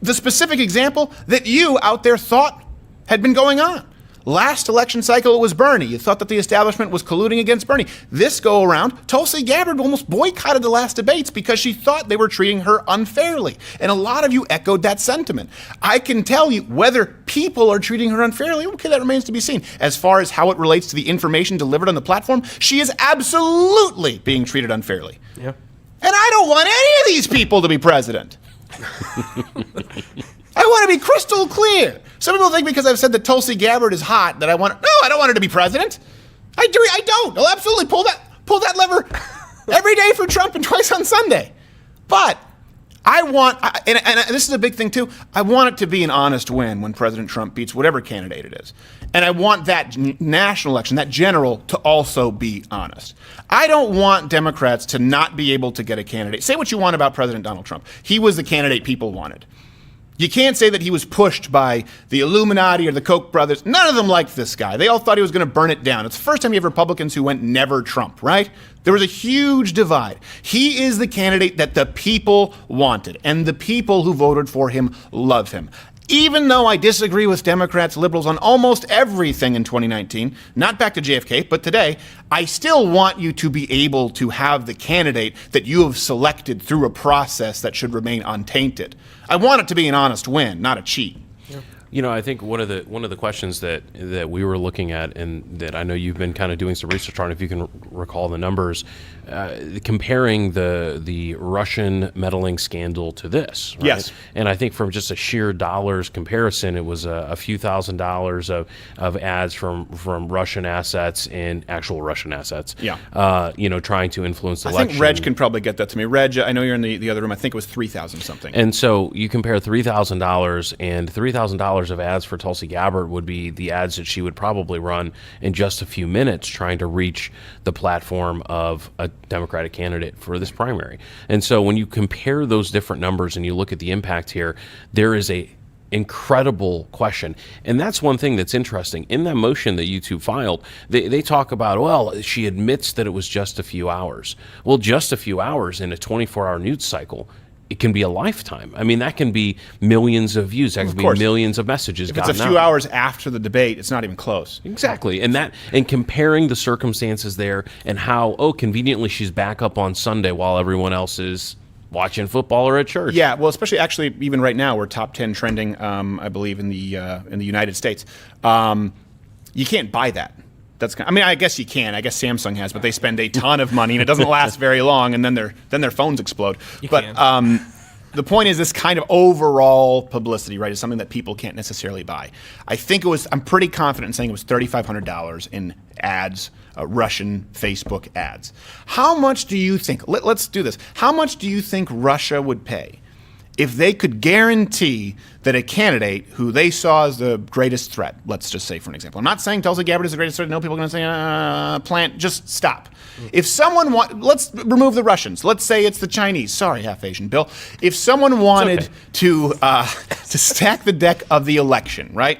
the specific example that you out there thought had been going on. Last election cycle, it was Bernie. You thought that the establishment was colluding against Bernie. This go around, Tulsi Gabbard almost boycotted the last debates because she thought they were treating her unfairly. And a lot of you echoed that sentiment. I can tell you whether people are treating her unfairly, okay, that remains to be seen. As far as how it relates to the information delivered on the platform, she is absolutely being treated unfairly. Yeah. And I don't want any of these people to be president. I want to be crystal clear. Some people think because I've said that Tulsi Gabbard is hot that I want. No, I don't want her to be president. I don't. I'll absolutely pull that lever every day for Trump and twice on Sunday. But I want, and this is a big thing too, I want it to be an honest win when President Trump beats whatever candidate it is. And I want that national election, that general, to also be honest. I don't want Democrats to not be able to get a candidate. Say what you want about President Donald Trump. He was the candidate people wanted. You can't say that he was pushed by the Illuminati or the Koch brothers. None of them liked this guy. They all thought he was going to burn it down. It's the first time you have Republicans who went never Trump, right? There was a huge divide. He is the candidate that the people wanted, and the people who voted for him love him. Even though I disagree with Democrats, liberals on almost everything in 2019, not back to JFK, but today, I still want you to be able to have the candidate that you have selected through a process that should remain untainted. I want it to be an honest win, not a cheat. You know, I think one of the questions that we were looking at, and that I know you've been kind of doing some research on, if you can recall the numbers, comparing the Russian meddling scandal to this. Right? Yes. And I think from just a sheer dollars comparison, it was a few $1,000s of ads from Russian assets and actual Russian assets. Yeah. Trying to influence the I election. think Reg can probably get that to me. Reg, I know you're in the other room. I think it was 3,000 something. And so you compare $3,000 and $3,000 of ads for Tulsi Gabbard would be the ads that she would probably run in just a few minutes trying to reach the platform of a Democratic candidate for this primary. And so when you compare those different numbers and you look at the impact here, there is a incredible question. And that's one thing that's interesting. In that motion that YouTube filed, they talk about, well, she admits that it was just a few hours. Well, just a few hours in a 24-hour news cycle, it can be a lifetime. I mean, that can be millions of views. That can be millions of messages. If it's a few hours after the debate, it's not even close. Exactly. And comparing the circumstances there and how, conveniently she's back up on Sunday while everyone else is watching football or at church. Yeah, well, especially actually even right now, we're top 10 trending, I believe, in the United States. You can't buy that. I guess you can. I guess Samsung has, but they spend a ton of money and it doesn't last very long, and then their phones explode. The point is, this kind of overall publicity, right, is something that people can't necessarily buy. I'm pretty confident in saying it was $3,500 in ads, Russian Facebook ads. How much do you think, let's do this, how much do you think Russia would pay if they could guarantee that a candidate who they saw as the greatest threat, let's just say for an example, I'm not saying Tulsi Gabbard is the greatest threat, no people are going to say, plant, just stop. If someone let's remove the Russians, let's say it's the Chinese, sorry, half Asian, Bill. If someone wanted to stack the deck of the election, right,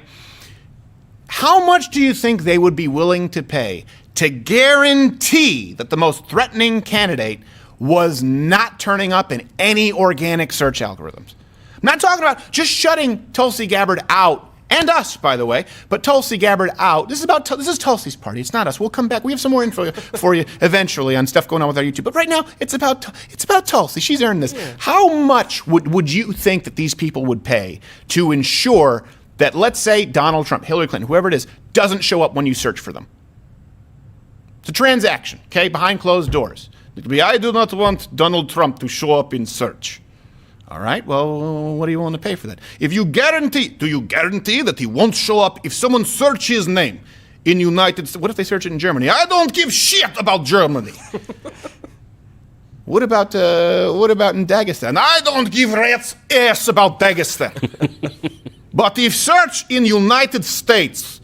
how much do you think they would be willing to pay to guarantee that the most threatening candidate was not turning up in any organic search algorithms? I'm not talking about just shutting Tulsi Gabbard out, and us, by the way, but Tulsi Gabbard out. This is Tulsi's party. It's not us. We'll come back. We have some more info for you eventually on stuff going on with our YouTube. But right now, it's about Tulsi. She's earned this. Yeah. How much would you think that these people would pay to ensure that, let's say, Donald Trump, Hillary Clinton, whoever it is, doesn't show up when you search for them? It's a transaction, okay, behind closed doors. It could be, I do not want Donald Trump to show up in search. All right, well, what do you want to pay for that? Do you guarantee that he won't show up if someone searches his name in United States? What if they search it in Germany? I don't give shit about Germany. What about in Dagestan? I don't give rat's ass about Dagestan. But if search in United States,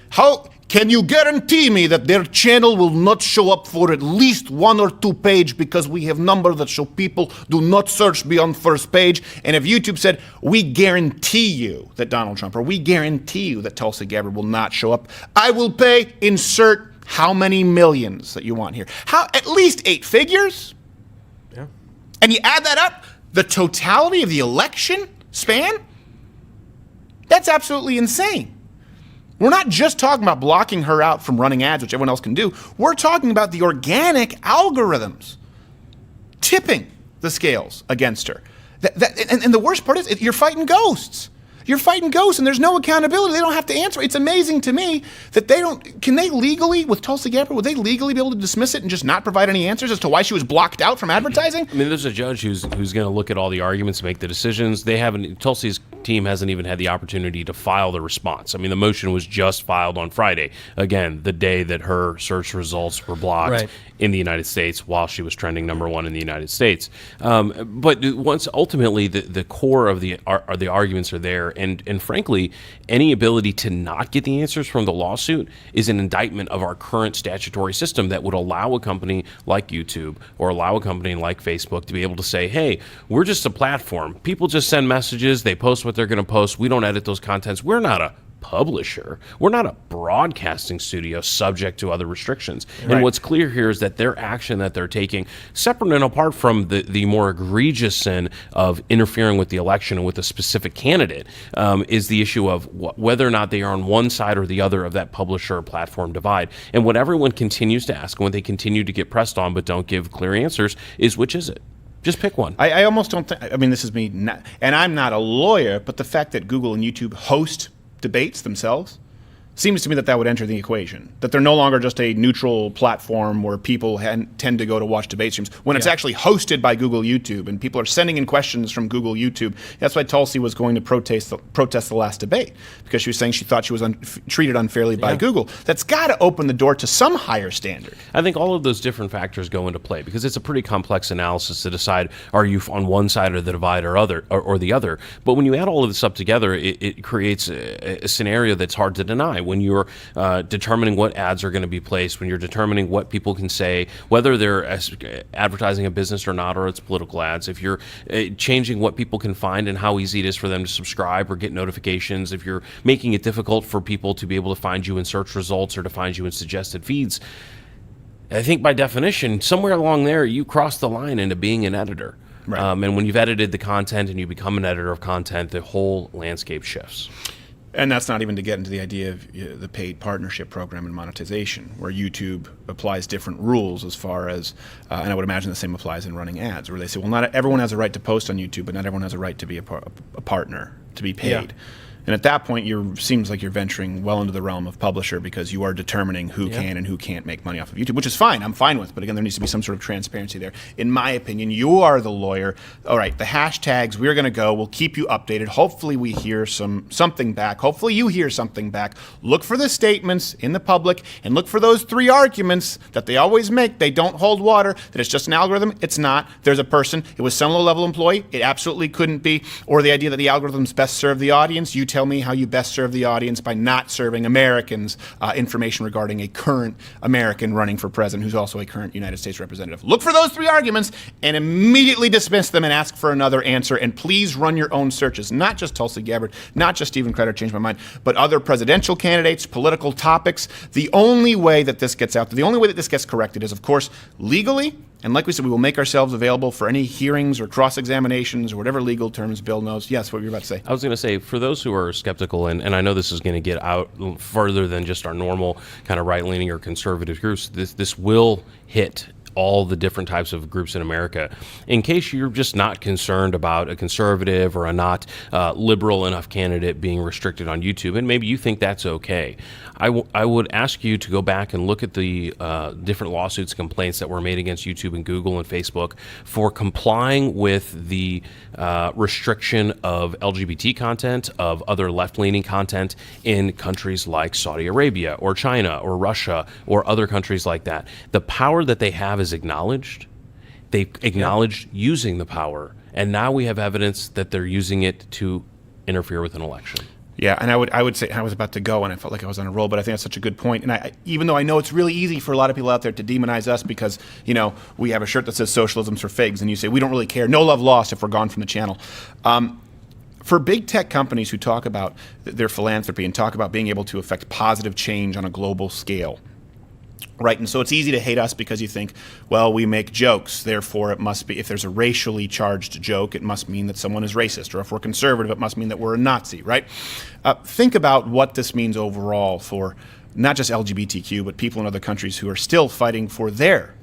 how can you guarantee me that their channel will not show up for at least 1 or 2 page because we have numbers that show people do not search beyond first page? And if YouTube said, we guarantee you that Donald Trump, or we guarantee you that Tulsi Gabbard will not show up, I will pay, insert how many millions that you want here. At least 8 figures? Yeah. And you add that up, the totality of the election span? That's absolutely insane. We're not just talking about blocking her out from running ads, which everyone else can do. We're talking about the organic algorithms tipping the scales against her. And the worst part is you're fighting ghosts. You're fighting ghosts, and there's no accountability. They don't have to answer. It's amazing to me that they don't. Can they legally, with Tulsi Gabbard, would they legally be able to dismiss it and just not provide any answers as to why she was blocked out from advertising? I mean, there's a judge who's going to look at all the arguments and make the decisions. Tulsi's team hasn't even had the opportunity to file the response. I mean, the motion was just filed on Friday. Again, the day that her search results were blocked in the United States while she was trending #1 in the United States. But once ultimately the core of the arguments are there, and frankly, any ability to not get the answers from the lawsuit is an indictment of our current statutory system that would allow a company like YouTube or allow a company like Facebook to be able to say, hey, we're just a platform. People just send messages, they post what they're going to post. We don't edit those contents. We're not a publisher. We're not a broadcasting studio subject to other restrictions. Right. And what's clear here is that their action that they're taking, separate and apart from the more egregious sin of interfering with the election and with a specific candidate, is the issue of whether or not they are on one side or the other of that publisher or platform divide. And what everyone continues to ask, and what they continue to get pressed on but don't give clear answers, is which is it? Just pick one. I almost don't think, I mean, this is me, and I'm not a lawyer, but the fact that Google and YouTube host debates themselves seems to me that would enter the equation. That they're no longer just a neutral platform where people tend to go to watch debate streams. When it's actually hosted by Google YouTube and people are sending in questions from Google YouTube. That's why Tulsi was going to protest the last debate, because she was saying she thought she was treated unfairly by Google. That's got to open the door to some higher standard. I think all of those different factors go into play because it's a pretty complex analysis to decide, are you on one side of the divide or the other. But when you add all of this up together, it creates a scenario that's hard to deny. When you're determining what ads are going to be placed, when you're determining what people can say, whether they're advertising a business or not, or it's political ads, if you're changing what people can find and how easy it is for them to subscribe or get notifications, if you're making it difficult for people to be able to find you in search results or to find you in suggested feeds, I think by definition, somewhere along there, you cross the line into being an editor. Right. And when you've edited the content and you become an editor of content, the whole landscape shifts. And that's not even to get into the idea of the paid partnership program and monetization, where YouTube applies different rules as far as, and I would imagine the same applies in running ads, where they say, well, not everyone has a right to post on YouTube, but not everyone has a right to be a partner, to be paid. Yeah. And at that point, seems like you're venturing well into the realm of publisher, because you are determining who can and who can't make money off of YouTube, which is fine. I'm fine with. But again, there needs to be some sort of transparency there. In my opinion, you are the lawyer. All right, the hashtags, we're going to go. We'll keep you updated. Hopefully we hear something back. Hopefully you hear something back. Look for the statements in the public and look for those 3 arguments that they always make. They don't hold water, that it's just an algorithm. It's not. There's a person. It was some low-level employee. It absolutely couldn't be. Or the idea that the algorithms best serve the audience. You tell me how you best serve the audience by not serving Americans information regarding a current American running for president who's also a current United States representative. Look for those 3 arguments and immediately dismiss them and ask for another answer. And please run your own searches, not just Tulsi Gabbard, not just Stephen Crowder, changed my mind, but other presidential candidates, political topics. The only way that this gets out, the only way that this gets corrected is, of course, legally. And like we said, we will make ourselves available for any hearings or cross-examinations or whatever legal terms Bill knows. Yes, what were you about to say? I was going to say, for those who are skeptical, and I know this is going to get out further than just our normal kind of right-leaning or conservative groups, this will hit all the different types of groups in America. In case you're just not concerned about a conservative or a not liberal enough candidate being restricted on YouTube, and maybe you think that's okay, I would ask you to go back and look at the different lawsuits, complaints that were made against YouTube and Google and Facebook for complying with the restriction of LGBT content, of other left-leaning content in countries like Saudi Arabia or China or Russia or other countries like that. The power that they have is acknowledged, They acknowledged using the power, and now we have evidence that they're using it to interfere with an election. Yeah, and I would say I was about to go, and I felt like I was on a roll, but I think that's such a good point. And even though I know it's really easy for a lot of people out there to demonize us because we have a shirt that says "Socialism's for figs," and you say we don't really care, no love lost if we're gone from the channel. For big tech companies who talk about their philanthropy and talk about being able to affect positive change on a global scale, right? And so it's easy to hate us because you think, well, we make jokes, therefore it must be, if there's a racially charged joke, it must mean that someone is racist, or if we're conservative, it must mean that we're a Nazi, right? Think about what this means overall for not just LGBTQ, but people in other countries who are still fighting for their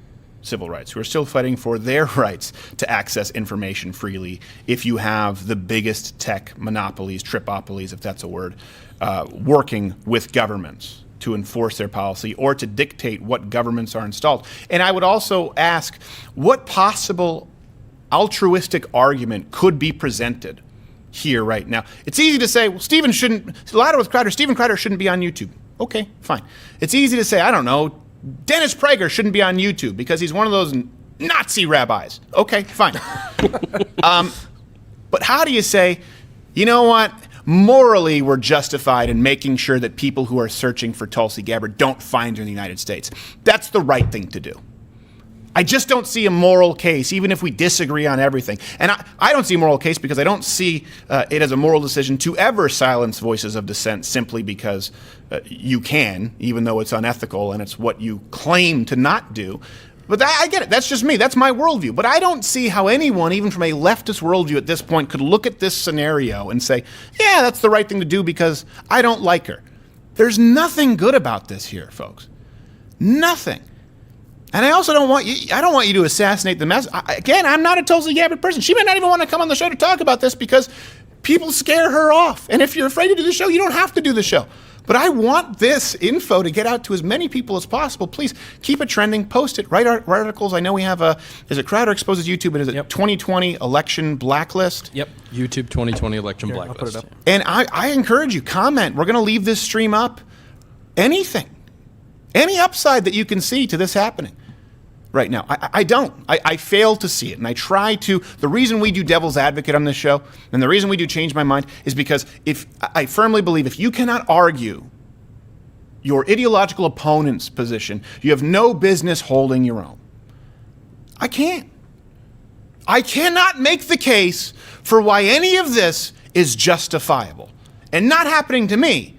civil rights, who are still fighting for their rights to access information freely if you have the biggest tech monopolies, tripopolies, if that's a word, working with governments to enforce their policy or to dictate what governments are installed. And I would also ask, what possible altruistic argument could be presented here right now? It's easy to say, well, Steven Crowder shouldn't be on YouTube. Okay, fine. It's easy to say, I don't know, Dennis Prager shouldn't be on YouTube because he's one of those Nazi rabbis. Okay, fine. But how do you say, you know what? Morally, we're justified in making sure that people who are searching for Tulsi Gabbard don't find her in the United States. That's the right thing to do. I just don't see a moral case, even if we disagree on everything. And I don't see a moral case because I don't see it as a moral decision to ever silence voices of dissent simply because you can, even though it's unethical and it's what you claim to not do. But I get it. That's just me. That's my worldview. But I don't see how anyone, even from a leftist worldview at this point, could look at this scenario and say, yeah, that's the right thing to do because I don't like her. There's nothing good about this here, folks. Nothing. And I also don't want you to assassinate the message. Again, I'm not a Tulsi Gabbard person. She may not even want to come on the show to talk about this because people scare her off. And if you're afraid to do the show, you don't have to do the show. But I want this info to get out to as many people as possible. Please keep it trending, post it, write articles. I know we have is it Crowder Exposes YouTube, and is it 2020 Election Blacklist? Yep. YouTube 2020 Election Blacklist. I'll put it up. And I encourage you, comment. We're going to leave this stream up. Anything. Any upside that you can see to this happening right now. I don't. I fail to see it. And I try to. The reason we do Devil's Advocate on this show, and the reason we do Change My Mind, is because I firmly believe if you cannot argue your ideological opponent's position, you have no business holding your own. I can't. I cannot make the case for why any of this is justifiable. And not happening to me,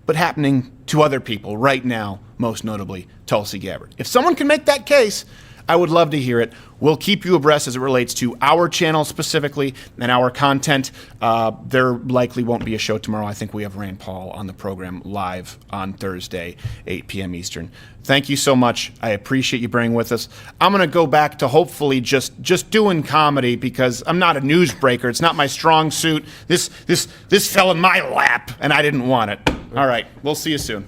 but happening to other people right now, most notably Tulsi Gabbard. If someone can make that case, I would love to hear it. We'll keep you abreast as it relates to our channel specifically and our content. There likely won't be a show tomorrow. I think we have Rand Paul on the program live on Thursday, 8 p.m. Eastern. Thank you so much. I appreciate you being with us. I'm going to go back to hopefully just doing comedy because I'm not a newsbreaker. It's not my strong suit. This fell in my lap, and I didn't want it. All right. We'll see you soon.